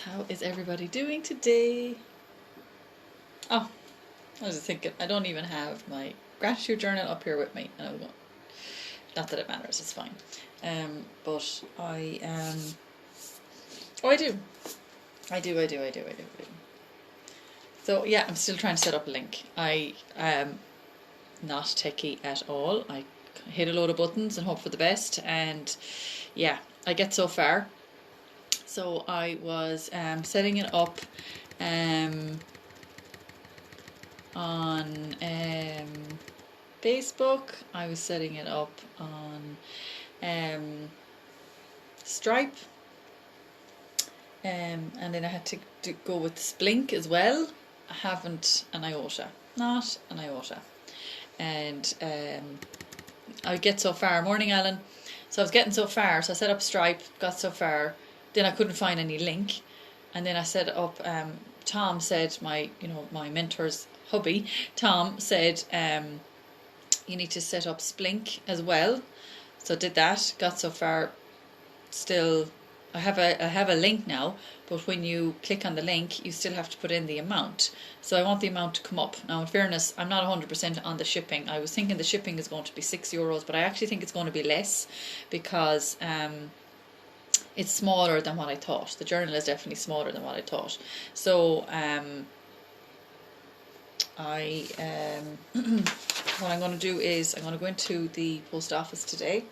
How is everybody doing today? Oh, I was just thinking, I don't even have my gratitude journal up here with me. And I was going, not that it matters, it's fine. But oh, I do. I do. So yeah, I'm still trying to set up a link. I am not techie at all. I hit a load of buttons and hope for the best. And yeah, I get so far. So I was setting it up on Facebook. I was setting it up on Stripe. And then I had to go with Splink as well. I haven't an iota. Not an iota. And I get so far. Morning, Alan. So I was getting so far. So I set up Stripe, got so far. Then I couldn't find any link. And then I set up, Tom said, my mentor's hubby, Tom said, you need to set up Splink as well. So did that, got so far. Still, I have a link now, but when you click on the link, you still have to put in the amount. So I want the amount to come up. Now, in fairness, I'm not 100% on the shipping. I was thinking the shipping is going to be €6, but I actually think it's going to be less because it's smaller than what I thought. The journal is definitely smaller than what I thought. So what I'm going to do is I'm going to go into the post office today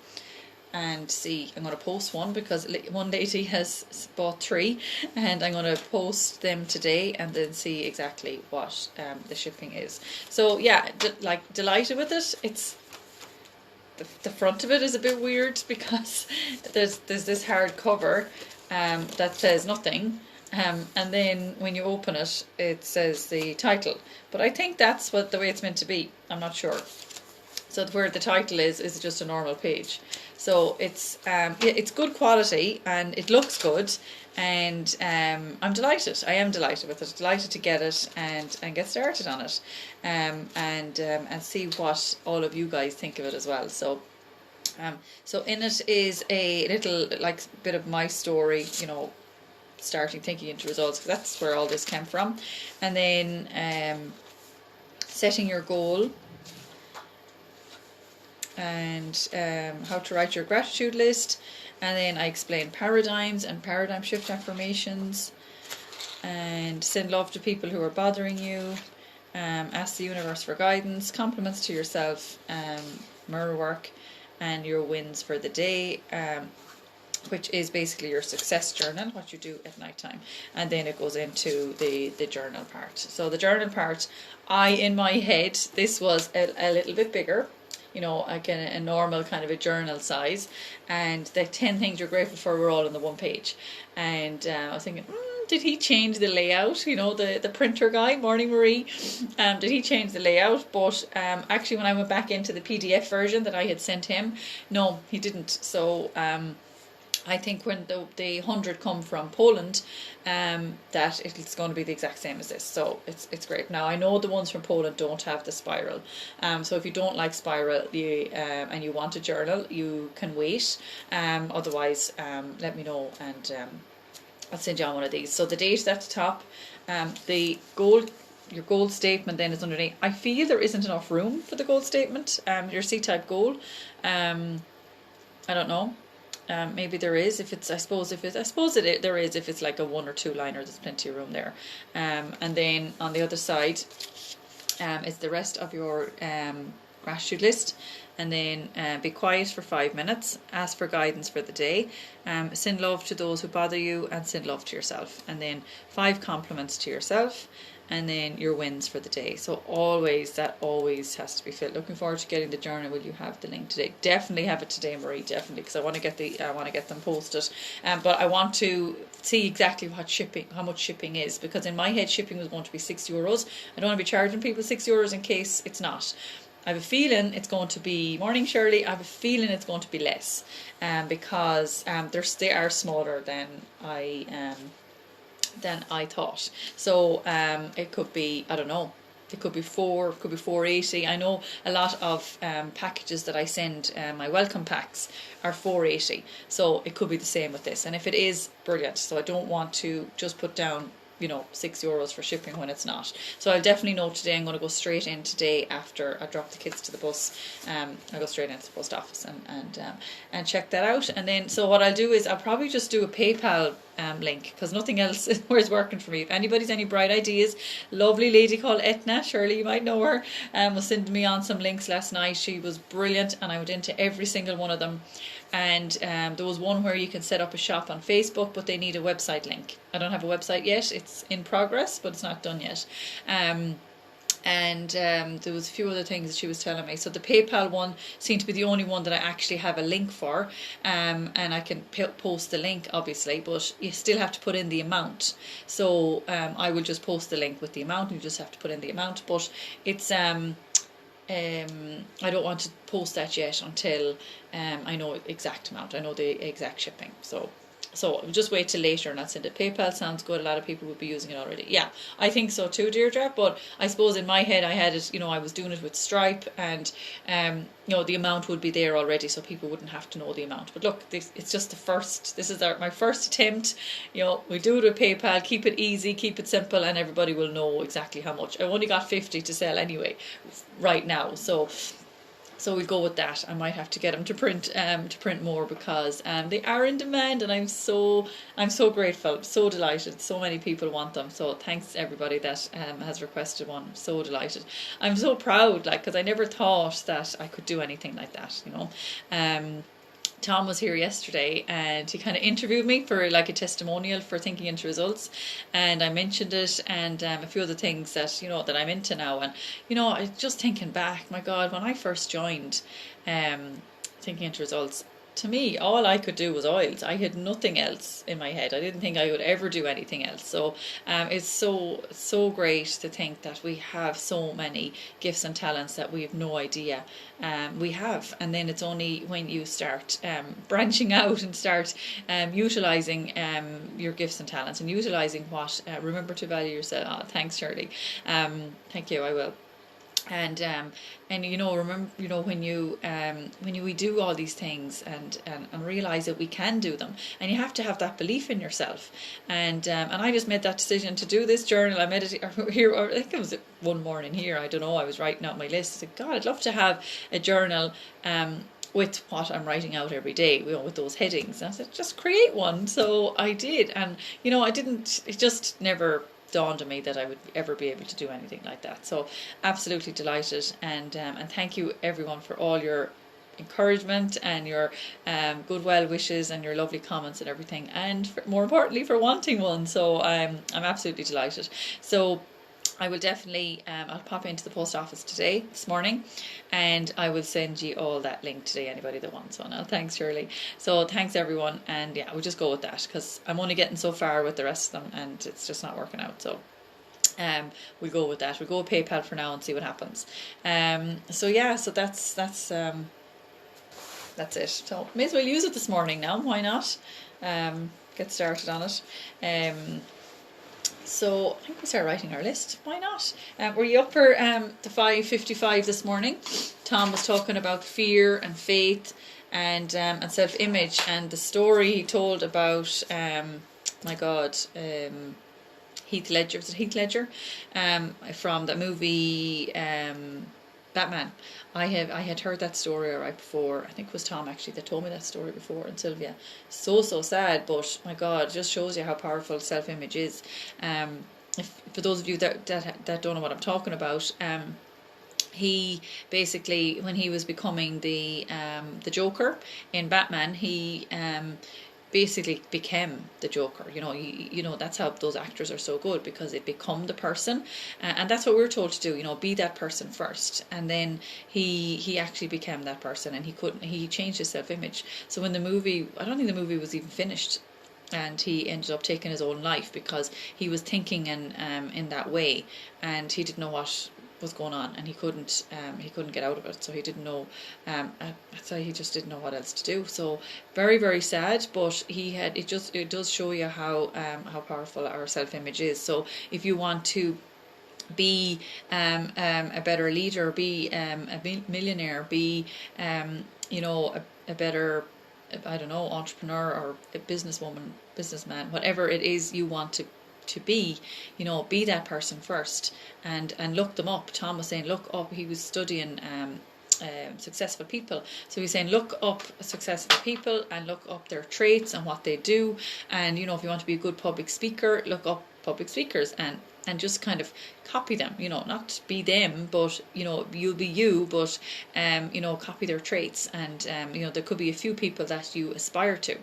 and see. I'm going to post one because one lady has bought 3, and I'm going to post them today and then see exactly what the shipping is. So yeah, delighted with it. It's the front of it is a bit weird because there's this hard cover that says nothing, and then when you open it, it says the title. But I think that's the way it's meant to be. I'm not sure. So where the title is just a normal page. So it's good quality and it looks good, and I'm delighted. I am delighted with it. Delighted to get it and get started on it, and see what all of you guys think of it as well. So so in it is a little bit of my story, starting thinking into results, because that's where all this came from, and then setting your goal, and how to write your gratitude list, and then I explain paradigms and paradigm shift affirmations, and send love to people who are bothering you, ask the universe for guidance, compliments to yourself, mirror work, and your wins for the day, which is basically your success journal, what you do at night time. And then it goes into the journal part. So the journal part, in my head, this was a little bit bigger, like a normal kind of a journal size, and the 10 things you're grateful for were all on the one page. And I was thinking, did he change the layout? The printer guy, Morning Marie, did he change the layout? But actually, when I went back into the PDF version that I had sent him, no, he didn't. So I think when the 100 come from Poland, that it's going to be the exact same as this. So it's great. Now I know the ones from Poland don't have the spiral. So if you don't like spiral, and you want a journal, you can wait. Otherwise, let me know, and I'll send you on one of these. So the date at the top, your goal statement then is underneath. I feel there isn't enough room for the goal statement. Your C-type goal. I don't know. Maybe there is. There is. If it's like a 1 or 2 liner, there's plenty of room there. And then on the other side, is the rest of your gratitude list. And then be quiet for 5 minutes. Ask for guidance for the day. Send love to those who bother you, and send love to yourself. And then 5 compliments to yourself. And then your wins for the day. So that always has to be filled. Looking forward to getting the journal. Will you have the link today? Definitely have it today, Marie. Definitely, because I want to get them posted. But I want to see exactly how much shipping is, because in my head shipping was going to be €6. I don't want to be charging people €6 in case it's not. I have a feeling it's going to be, morning Shirley, I have a feeling it's going to be less, because they are smaller than I thought. So it could be, I don't know, it could be 4, it could be 480. I know a lot of packages that I send, my welcome packs, are 480. So it could be the same with this. And if it is, brilliant. So I don't want to just put down, you know, €6 for shipping when it's not. So I'll definitely know today. I'm going to go straight in today after I drop the kids to the bus. I'll go straight into the post office and check that out. And then, so what I'll do is I'll probably just do a PayPal link, because nothing else is working for me. If anybody's any bright ideas, lovely lady called Etna, Shirley, you might know her, was sending me on some links last night. She was brilliant, and I went into every single one of them. And there was one where you can set up a shop on Facebook, but they need a website link. I don't have a website yet. It's in progress, but it's not done yet. And there was a few other things that she was telling me. So the PayPal one seemed to be the only one that I actually have a link for, and I can post the link, obviously, but you still have to put in the amount. So I will just post the link with the amount, and you just have to put in the amount. But it's I don't want to post that yet until I know exact amount. I know the exact shipping. So just wait till later and I'll send it. PayPal sounds good. A lot of people would be using it already. Yeah, I think so too, Deirdre. But I suppose in my head I had it, I was doing it with Stripe, and the amount would be there already, so people wouldn't have to know the amount. But look, it's just the first. This is my first attempt. We do it with PayPal. Keep it easy, keep it simple, and everybody will know exactly how much. I've only got 50 to sell anyway, right now. So we'll go with that. I might have to get them to print more, because they are in demand, and I'm so grateful, so delighted. So many people want them. So thanks everybody that has requested one. I'm so delighted. I'm so proud, because I never thought that I could do anything like that. Tom was here yesterday, and he kind of interviewed me for a testimonial for Thinking into Results, and I mentioned it, and a few other things that that I'm into now. And I just thinking back, my God, when I first joined Thinking into Results, to me, all I could do was oils. I had nothing else in my head. I didn't think I would ever do anything else. So it's so great to think that we have so many gifts and talents that we have no idea we have. And then it's only when you start branching out and start utilising your gifts and talents, and utilising what, remember to value yourself. Oh, thanks, Shirley. Thank you, I will. And remember, when we do all these things and realize that we can do them, and you have to have that belief in yourself. And I just made that decision to do this journal. I made it here, or I think it was one morning here. I don't know. I was writing out my list. I said, God, I'd love to have a journal with what I'm writing out every day, with those headings. And I said, just create one. So I did, and I didn't. It just never dawned on me that I would ever be able to do anything like that. So absolutely delighted, and thank you everyone for all your encouragement and your good well wishes and your lovely comments and everything, and more importantly for wanting one. So I'm absolutely delighted. So I will definitely, I'll pop into the post office this morning, and I will send you all that link today, anybody that wants one. Oh, thanks, Shirley. So thanks, everyone. And yeah, we'll just go with that, because I'm only getting so far with the rest of them, and it's just not working out. So we'll go with that. We'll go with PayPal for now and see what happens. So yeah, so that's it. So may as well use it this morning now. Why not? Get started on it. So I think we start writing our list. Why not? Were you up for the 5:55 this morning? Tom was talking about fear and faith and self-image, and the story he told about Heath Ledger. Was it Heath Ledger? From the movie Batman. I had heard that story right before. I think it was Tom actually that told me that story before, and Sylvia. So sad, but my God, it just shows you how powerful self-image is. For those of you that don't know what I'm talking about, he basically, when he was becoming the Joker in Batman, he basically became the Joker. That's how those actors are so good, because they become the person, and that's what we're told to do. Be that person first, and then he actually became that person, and he changed his self-image. So in the movie, I don't think the movie was even finished, and he ended up taking his own life because he was thinking in that way, and he didn't know what was going on, and he couldn't get out of it. So he didn't know. So he just didn't know what else to do. So very, very sad. But it does show you how powerful our self-image is. So if you want to be a better leader, be a millionaire, be a better, I don't know, entrepreneur or a businesswoman, businessman, whatever it is you want to be, be that person first, and look them up. Tom was saying look up. He was studying successful people, so he's saying look up successful people and look up their traits and what they do. And if you want to be a good public speaker, look up public speakers and just kind of copy them, not be them, but you'll be you, but copy their traits. And there could be a few people that you aspire to,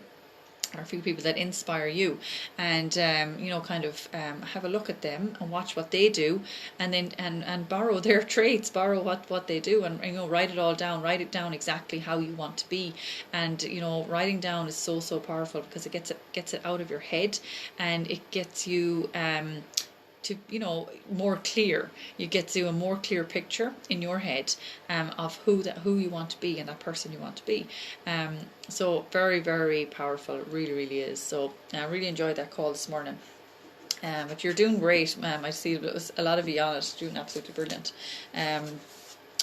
or a few people that inspire you, and kind of have a look at them and watch what they do, and then and borrow their traits, borrow what they do, and write it all down, write it down exactly how you want to be. And writing down is so powerful, because it gets it out of your head, and it gets you to more clear. You get to a more clear picture in your head of who you want to be, and that person you want to be. So very, very powerful. It really, really is. So I really enjoyed that call this morning. But you're doing great. I see it was a lot of you on it, doing absolutely brilliant.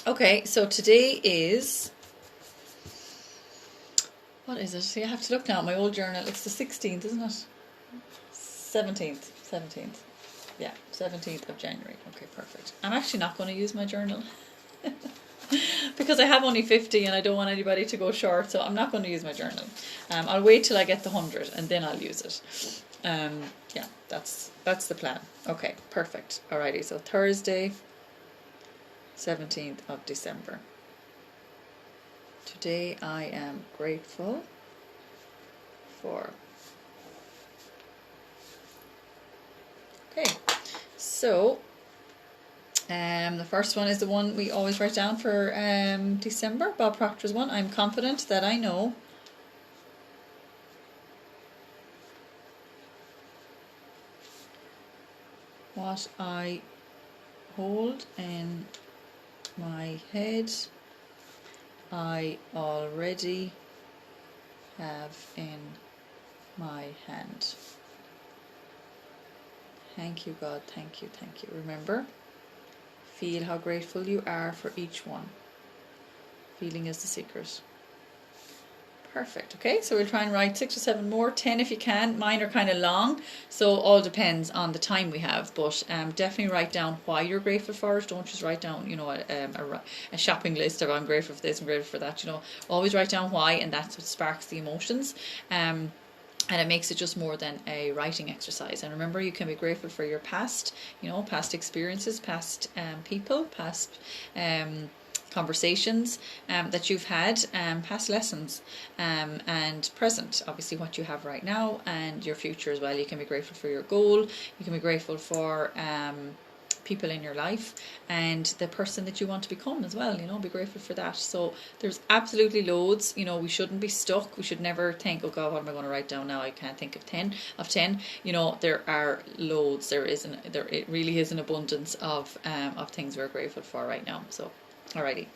Okay, so today is, what is it? See, I have to look now at my old journal. It's the 16th, isn't it? 17th. Yeah, 17th of January. Okay, perfect. I'm actually not going to use my journal because I have only 50 and I don't want anybody to go short, so I'm not going to use my journal. I'll wait till I get the 100 and then I'll use it. Yeah, that's the plan. Okay, perfect. Alrighty, so Thursday, 17th of December. Today I am grateful for. Okay, so the first one is the one we always write down for December, Bob Proctor's one. I'm confident that I know what I hold in my head I already have in my hand. Thank you, God. Thank you. Thank you. Remember, feel how grateful you are for each one. Feeling is the secret. Perfect. Okay, so we'll try and write 6 or 7 more, 10 if you can. Mine are kind of long, so all depends on the time we have. But definitely write down why you're grateful for it. Don't just write down, a shopping list of I'm grateful for this, I'm grateful for that. Always write down why, and that's what sparks the emotions. And it makes it just more than a writing exercise. And remember, you can be grateful for your past, past experiences, past people, past conversations that you've had, past lessons, and present, obviously what you have right now, and your future as well. You can be grateful for your goal. You can be grateful for people in your life and the person that you want to become as well. Be grateful for that. So there's absolutely loads. We shouldn't be stuck. We should never think, oh God, what am I going to write down now? I can't think of 10. There are loads. It really is an abundance of things we're grateful for right now. So alrighty.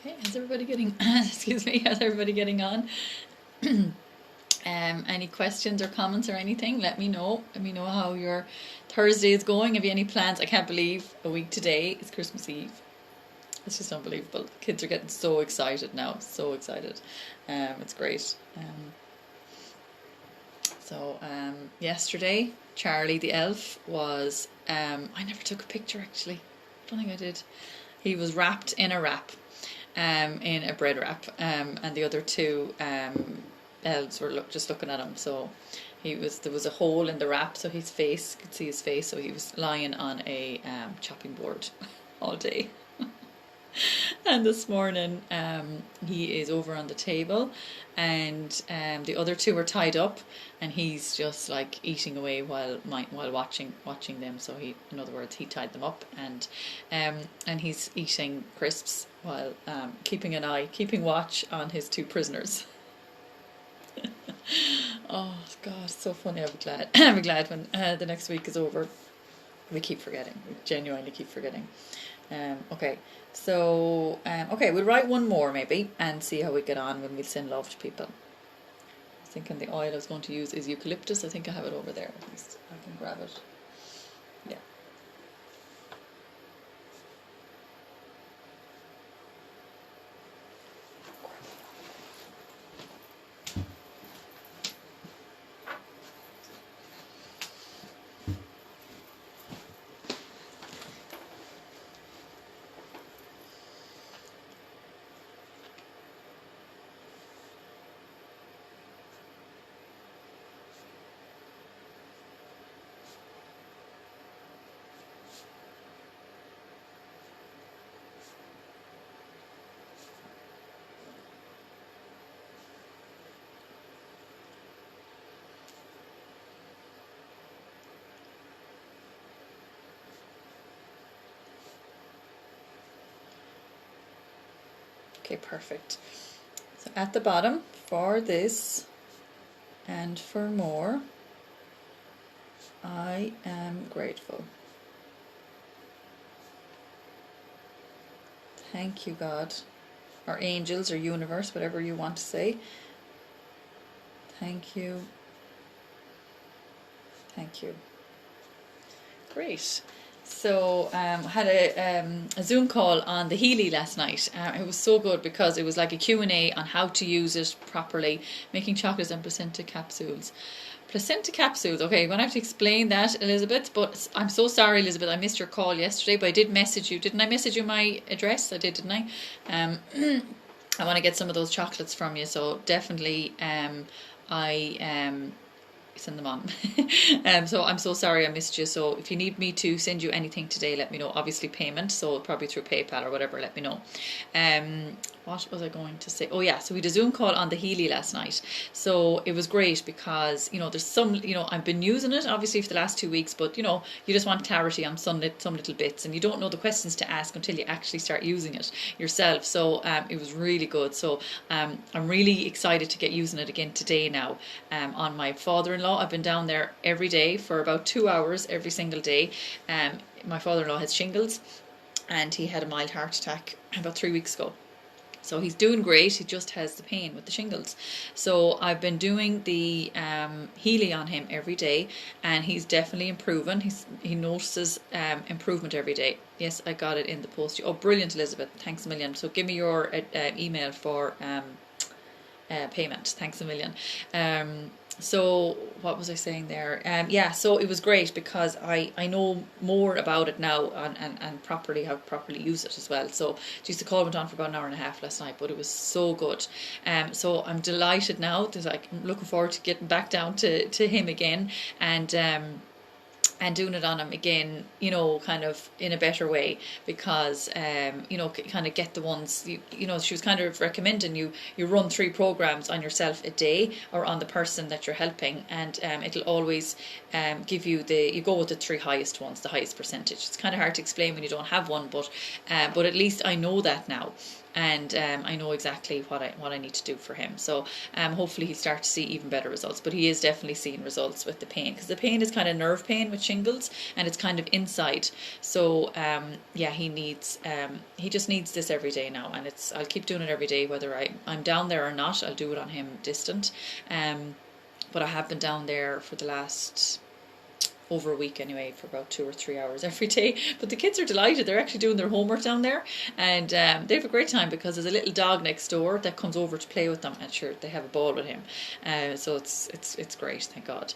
Okay, how's everybody getting excuse me, how's everybody getting on? Any questions or comments or anything, let me know. Let me know how your Thursday is going. Have you any plans? I can't believe a week today is Christmas Eve. It's just unbelievable. Kids are getting so excited now, so excited. It's great. Yesterday, Charlie the elf was, I never took a picture actually. I don't think I did. He was wrapped in a wrap, in a bread wrap, and the other two elves were just looking at him. So there was a hole in the wrap, so his face, could see his face, so he was lying on a chopping board all day. And this morning he is over on the table, and the other two are tied up, and he's just like eating away while watching them. So in other words, he tied them up, and he's eating crisps while keeping watch on his two prisoners. Oh God, so funny. I'll be glad. I'll be glad when the next week is over. We keep forgetting. We genuinely keep forgetting. Okay, so okay, we'll write one more maybe and see how we get on when we send love to people. I was thinking the oil I was going to use is eucalyptus. I think I have it over there. At least I can grab it. Yeah. Okay, perfect. So at the bottom, for this and for more, I am grateful. Thank you, God, or angels, or universe, whatever you want to say. Thank you. Thank you. Great. So I had a Zoom call on the Healy last night. It was so good because it was like a Q&A on how to use it properly, making chocolates and placenta capsules. Placenta capsules, okay, I'm going to have to explain that, Elizabeth, but I'm so sorry, Elizabeth, I missed your call yesterday, but I did message you. Didn't I message you my address? I did, didn't I? I want to get some of those chocolates from you, so definitely send them on. So I'm so sorry I missed you. So if you need me to send you anything today, let me know. Obviously payment, so probably through PayPal or whatever, let me know. What was I going to say? Oh yeah, so we had a Zoom call on the Healy last night. So it was great because, there's some, I've been using it obviously for the last 2 weeks, but you just want clarity on some little bits, and you don't know the questions to ask until you actually start using it yourself. So it was really good. So I'm really excited to get using it again today now on my father-in-law. I've been down there every day for about 2 hours every single day. My father-in-law has shingles, and he had a mild heart attack about 3 weeks ago. So he's doing great, he just has the pain with the shingles. So I've been doing the Healy on him every day, and he's definitely improving. He notices improvement every day. Yes, I got it in the post. Oh, brilliant, Elizabeth. Thanks a million. So give me your email for payment. Thanks a million. So what was I saying there? So it was great because I know more about it now and how to properly use it as well. So geez, the call went on for about an hour and a half last night, but it was so good. So I'm delighted now. I'm looking forward to getting back down to him again and doing it on him again, kind of in a better way, because kind of get the ones she was kind of recommending you run 3 programs on yourself a day or on the person that you're helping, and it'll always give you you go with the 3 highest ones, the highest percentage. It's kind of hard to explain when you don't have one, but at least I know that now. and I know exactly what I need to do for him. So hopefully he'll start to see even better results. But he is definitely seeing results with the pain, because the pain is kind of nerve pain with shingles, and it's kind of inside. So yeah, he just needs this every day now, and I'll keep doing it every day, whether I'm down there or not. I'll do it on him distant. But I have been down there for the last over a week anyway, for about 2 or 3 hours every day. But the kids are delighted. They're actually doing their homework down there, and they have a great time, because there's a little dog next door that comes over to play with them, and sure, they have a ball with him. So it's great, thank God.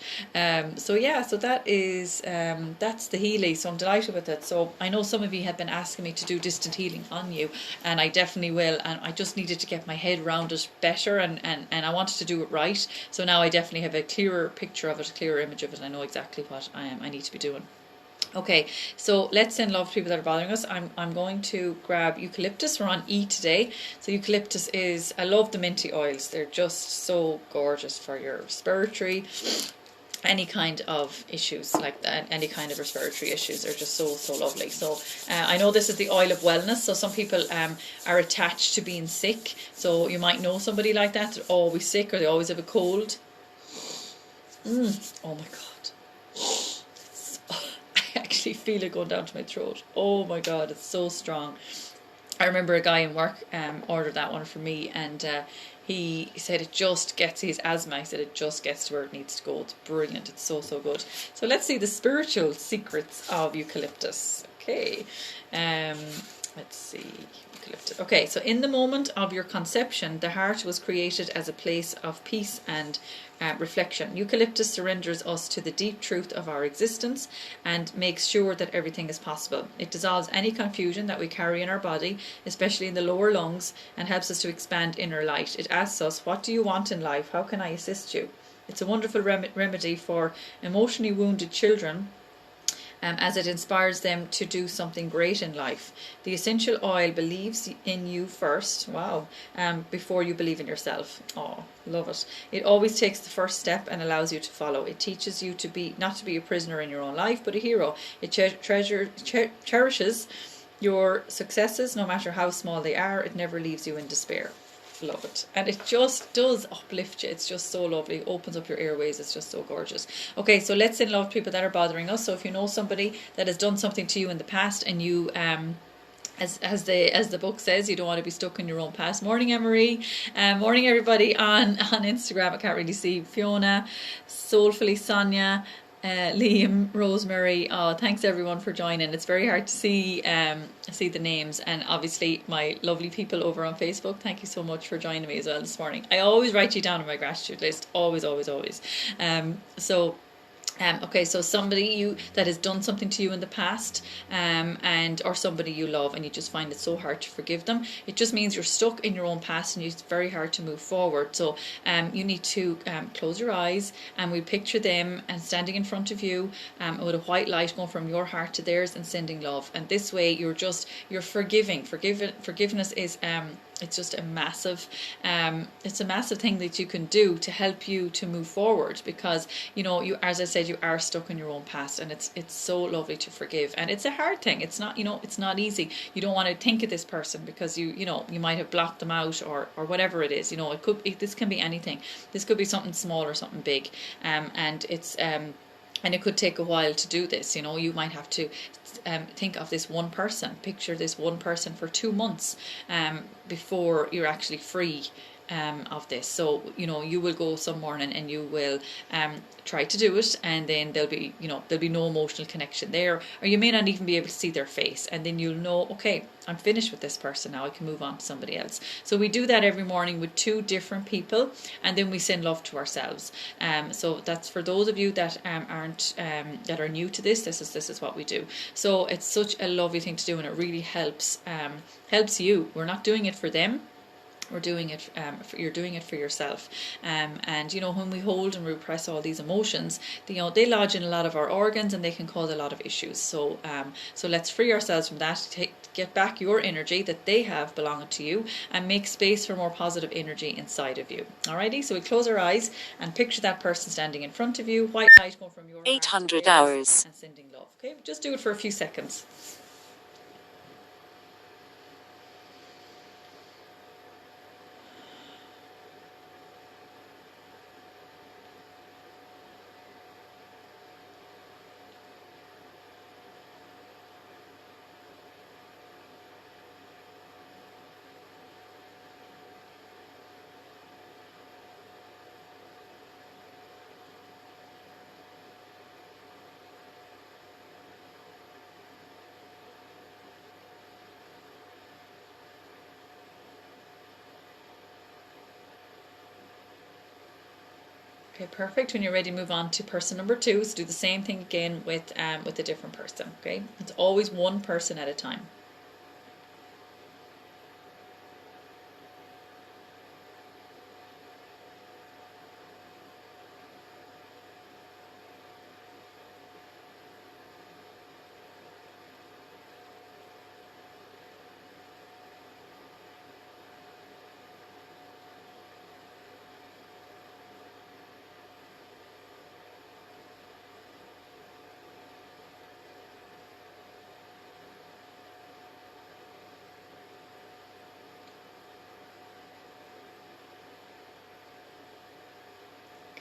So yeah, so that's the Healy. So I'm delighted with it. So I know some of you have been asking me to do distant healing on you, and I definitely will. And I just needed to get my head around it better, and I wanted to do it right. So now I definitely have a clearer picture of it, a clearer image of it. I know exactly what I need to be doing. Okay, so let's send love to people that are bothering us. I'm going to grab eucalyptus. We're on E today. So eucalyptus I love the minty oils. They're just so gorgeous for your respiratory, any kind of issues like that, any kind of respiratory issues are just so lovely. So I know this is the oil of wellness. So some people are attached to being sick. So you might know somebody like that. They're always sick, or they always have a cold. Oh my God. I actually feel it going down to my throat. Oh my God, it's so strong. I remember a guy in work ordered that one for me, and he said it just gets his asthma. He said it just gets to where it needs to go. It's brilliant. It's so good. So let's see the spiritual secrets of eucalyptus. Okay, let's see. Okay, so in the moment of your conception, the heart was created as a place of peace and reflection. Eucalyptus surrenders us to the deep truth of our existence and makes sure that everything is possible. It dissolves any confusion that we carry in our body, especially in the lower lungs, and helps us to expand inner light. It asks us, what do you want in life? How can I assist you? It's a wonderful remedy for emotionally wounded children, as it inspires them to do something great in life. The essential oil believes in you first, wow, before you believe in yourself. Oh, love it. It always takes the first step and allows you to follow. It teaches you not to be a prisoner in your own life, but a hero. It cherishes your successes, no matter how small they are. It never leaves you in despair. Love it. And it just does uplift you. It's just so lovely. It opens up your airways. It's just so gorgeous. Okay, so let's send love to people that are bothering us. So if you know somebody that has done something to you in the past, and you as the book says, you don't want to be stuck in your own past. Morning, Emery. Morning, everybody on Instagram. I can't really see. Fiona, Soulfully, Sonia, Liam, Rosemary. Oh, thanks everyone for joining. It's very hard to see the names, and obviously my lovely people over on Facebook, thank you so much for joining me as well this morning. I always write you down on my gratitude list, always. Okay, so somebody that has done something to you in the past, or somebody you love, and you just find it so hard to forgive them. It just means you're stuck in your own past, and it's very hard to move forward. So you need to close your eyes, and we picture them and standing in front of you with a white light going from your heart to theirs and sending love. And this way you're forgiving. Forgiveness is it's just a massive thing that you can do to help you to move forward, because you, as I said, you are stuck in your own past, and it's so lovely to forgive. And it's a hard thing. It's not it's not easy. You don't want to think of this person because you might have blocked them out, or whatever it is. This can be anything. This could be something small or something big, and it's and it could take a while to do this. You might have to think of this one person, picture this one person for 2 months before you're actually free of this. So you will go some morning and you will try to do it, and then there'll be no emotional connection there, or you may not even be able to see their face, and then you'll know, okay, I'm finished with this person now, I can move on to somebody else. So we do that every morning with 2 different people, and then we send love to ourselves. So that's for those of you that that are new to this. This is what we do. So it's such a lovely thing to do, and it really helps you. We're not doing it for them. We're doing it. You're doing it for yourself. And when we hold and repress all these emotions, they lodge in a lot of our organs, and they can cause a lot of issues. So let's free ourselves from that. Get back your energy that they have belonging to you, and make space for more positive energy inside of you. Alrighty. So we close our eyes and picture that person standing in front of you. White light going from your 800 hours and sending love. Okay. Just do it for a few seconds. Okay, perfect. When you're ready, move on to person number 2. So do the same thing again with a different person. Okay, it's always one person at a time.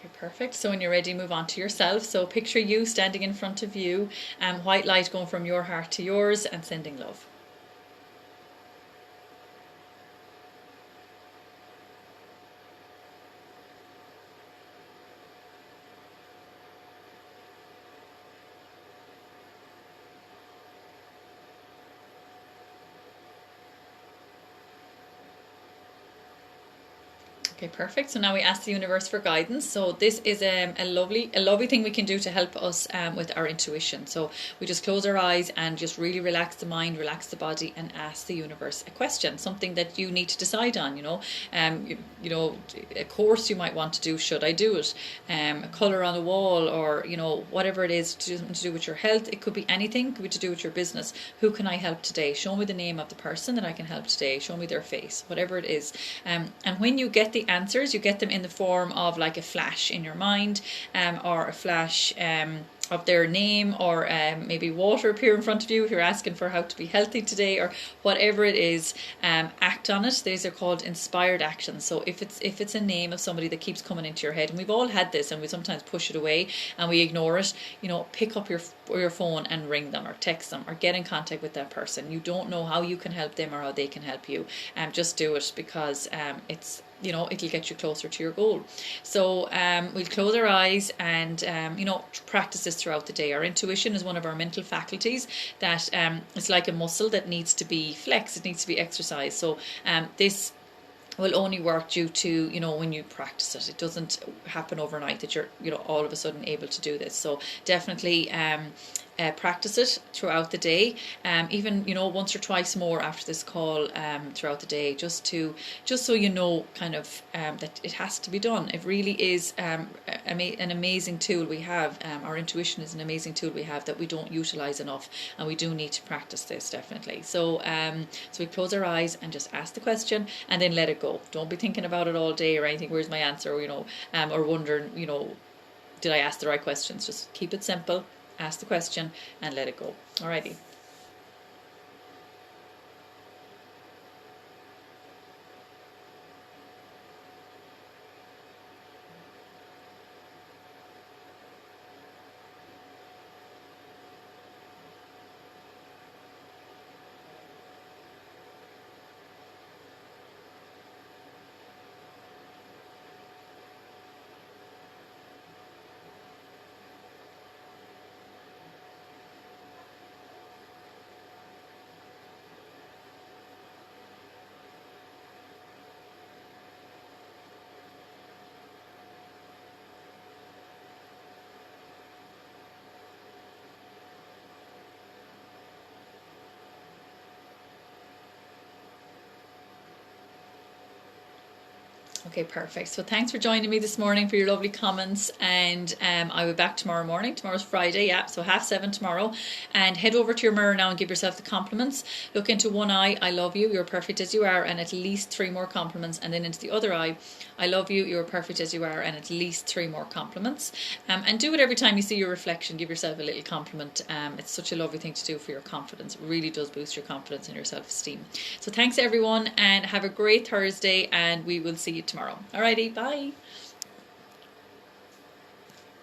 Okay, perfect. So when you're ready, move on to yourself. So picture you standing in front of you, white light going from your heart to yours and sending love. Okay, perfect. So now we ask the universe for guidance. So this is a lovely thing we can do to help us with our intuition. So we just close our eyes and just really relax the mind, relax the body, and ask the universe a question, something that you need to decide on. A course you might want to do. Should I do it? A color on a wall, or whatever it is to do with your health. It could be anything. It could be to do with your business. Who can I help today? Show me the name of the person that I can help today. Show me their face. Whatever it is. And when you get the answers, you get them in the form of like a flash in your mind, or a flash of their name, or maybe water appear in front of you if you're asking for how to be healthy today, or whatever it is. Act on it. These are called inspired actions. So if it's a name of somebody that keeps coming into your head, and we've all had this, and we sometimes push it away and we ignore it, pick up your phone and ring them, or text them, or get in contact with that person. You don't know how you can help them or how they can help you. Just do it, because it'll get you closer to your goal. So we'll close our eyes and practice this throughout the day. Our intuition is one of our mental faculties that it's like a muscle that needs to be flexed. It needs to be exercised. So this will only work due to when you practice it. It doesn't happen overnight that you're all of a sudden able to do this. So definitely practice it throughout the day, even once or twice more after this call, throughout the day, just so kind of that it has to be done. It really is an amazing tool we have. Our intuition is an amazing tool we have that we don't utilize enough, and we do need to practice this definitely. So we close our eyes and just ask the question, and then let it go. Don't be thinking about it all day or anything. Where's my answer? Or wondering, did I ask the right questions? Just keep it simple. Ask the question and let it go. Alrighty. Okay, perfect. So thanks for joining me this morning, for your lovely comments, and I'll be back tomorrow morning. Tomorrow's Friday, yeah, so 7:30 tomorrow. And head over to your mirror now and give yourself the compliments. Look into one eye, I love you, you're perfect as you are, and at least 3 more compliments. And then into the other eye, I love you, you're perfect as you are, and at least 3 more compliments. And do it every time you see your reflection. Give yourself a little compliment. It's such a lovely thing to do for your confidence. It really does boost your confidence and your self-esteem. So thanks everyone, and have a great Thursday, and we will see you tomorrow. Alrighty, bye.